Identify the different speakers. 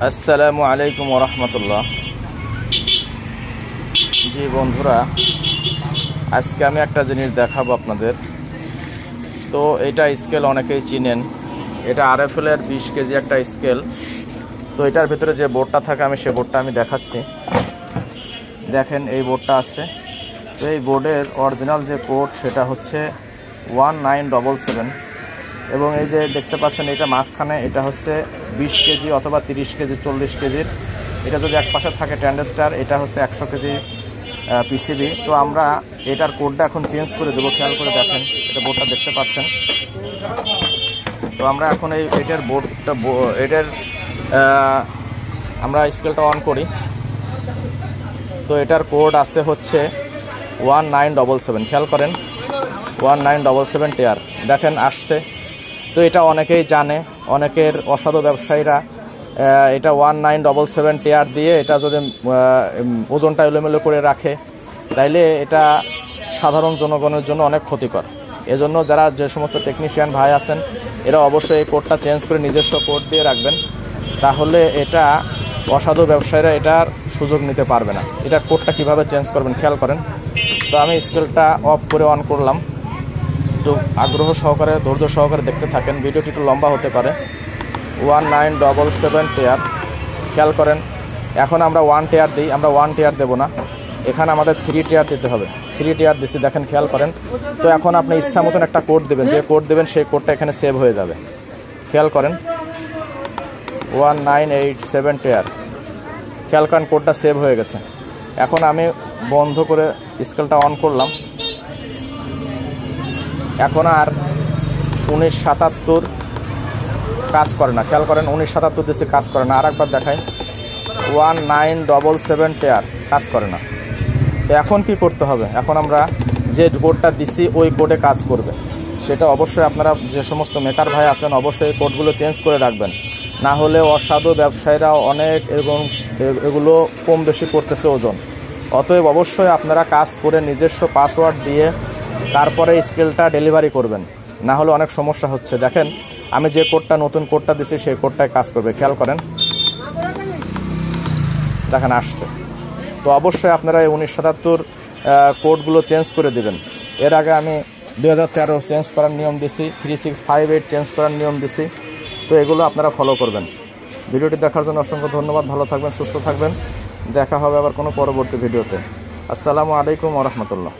Speaker 1: আসসালামু আলাইকুম ওয়া রাহমাতুল্লাহ। জি বন্ধুরা, আজকে আমি একটা জিনিস দেখাবো আপনাদের। তো এটা স্কেল অনেকেই চিনেন, এটা আরএফএল এর 20 কেজি একটা স্কেল। তো এটার ভিতরে যে বোর্ডটা থাকে আমি সেই বোর্ডটা আমি দেখাচ্ছি। দেখেন এই বোর্ডটা আছে। তো এই বোর্ডের অরিজিনাল যে কোড সেটা হচ্ছে 1977 এবং এই যে দেখতে পাচ্ছেন এটা মাঝখানে এটা হচ্ছে 20 কেজি অথবা 30 কেজি 40 কেজির। এটা যদি এক পাশে থাকে ট্যান্ডেস্টার, এটা হচ্ছে 100 কেজি পিসিবি। তো আমরা এটার কোডটা এখন চেঞ্জ করে দেবো। খেয়াল করে দেখেন, এটা বোর্ডটা দেখতে পাচ্ছেন। তো আমরা এখন এটার বোর্ডটা আমরা স্কেলটা অন করি। তো এটার কোড আছে হচ্ছে 1977। খেয়াল করেন 1977 টিআর দেখেন আসছে। তো এটা অনেকেই জানে, অনেকের অসাধু ব্যবসায়ীরা এটা 1977 টিআর দিয়ে এটা যদি ওজনটা এলোমেলো করে রাখে তাইলে এটা সাধারণ জনগণের জন্য অনেক ক্ষতিকর। এজন্য যারা যে সমস্ত টেকনিশিয়ান ভাই আছেন এরা অবশ্যই এই কোডটা চেঞ্জ করে নিজস্ব কোড দিয়ে রাখবেন, তাহলে এটা অসাধু ব্যবসায়ীরা এটার সুযোগ নিতে পারবে না। এটা কোডটা কিভাবে চেঞ্জ করবেন খেয়াল করেন। তো আমি স্কেলটা অফ করে অন করলাম। একটু আগ্রহ সহকারে ধৈর্য সহকারে দেখতে থাকেন, ভিডিওটি একটু লম্বা হতে পারে। 1977 টিআর খেয়াল করেন। এখন আমরা 1 টিআর দিই, আমরা 1 টিআর দেবো না, এখানে আমাদের 3 টিআর দিতে হবে। 3 টিআর দিচ্ছি, দেখেন খেয়াল করেন। তো এখন আপনি ইচ্ছা মতন একটা কোড দেবেন, যে কোড দেবেন সেই কোডটা এখানে সেভ হয়ে যাবে। খেয়াল করেন 1987 টিআর, খেয়াল করেন কোডটা সেভ হয়ে গেছে। এখন আমি বন্ধ করে স্কেলটা অন করলাম। এখন আর 1977 কাজ করে না। খেয়াল করেন 1977 দিচ্ছে, কাজ করে না। আর একবার দেখাই 1977 টিআর কাজ করে না। তো এখন কি করতে হবে? এখন আমরা যে কোডটা দিছি ওই কোডে কাজ করবে। সেটা অবশ্যই আপনারা যে সমস্ত মেকার ভাই আছেন অবশ্যই কোডগুলো চেঞ্জ করে রাখবেন, না হলে অসাধু ব্যবসায়ীরা অনেক এগুলো কম বেশি করতেছে ওজন। অতএব অবশ্যই আপনারা কাজ করে নিজস্ব পাসওয়ার্ড দিয়ে তারপরে স্কেলটা ডেলিভারি করবেন, না হলে অনেক সমস্যা হচ্ছে। দেখেন আমি যে কোডটা নতুন কোডটা দিছি সেই কোডটাই কাজ করবে। খেয়াল করেন দেখেন আসছে। তো অবশ্যই আপনারা এই 1977 কোডগুলো চেঞ্জ করে দিবেন। এর আগে আমি 2013 চেঞ্জ করার নিয়ম দিছি, 3658 চেঞ্জ করার নিয়ম দিছি। তো এগুলো আপনারা ফলো করবেন। ভিডিওটি দেখার জন্য অসংখ্য ধন্যবাদ। ভালো থাকবেন, সুস্থ থাকবেন। দেখা হবে আবার কোনো পরবর্তী ভিডিওতে। আসসালামু আলাইকুম ওয়া রাহমাতুল্লাহ।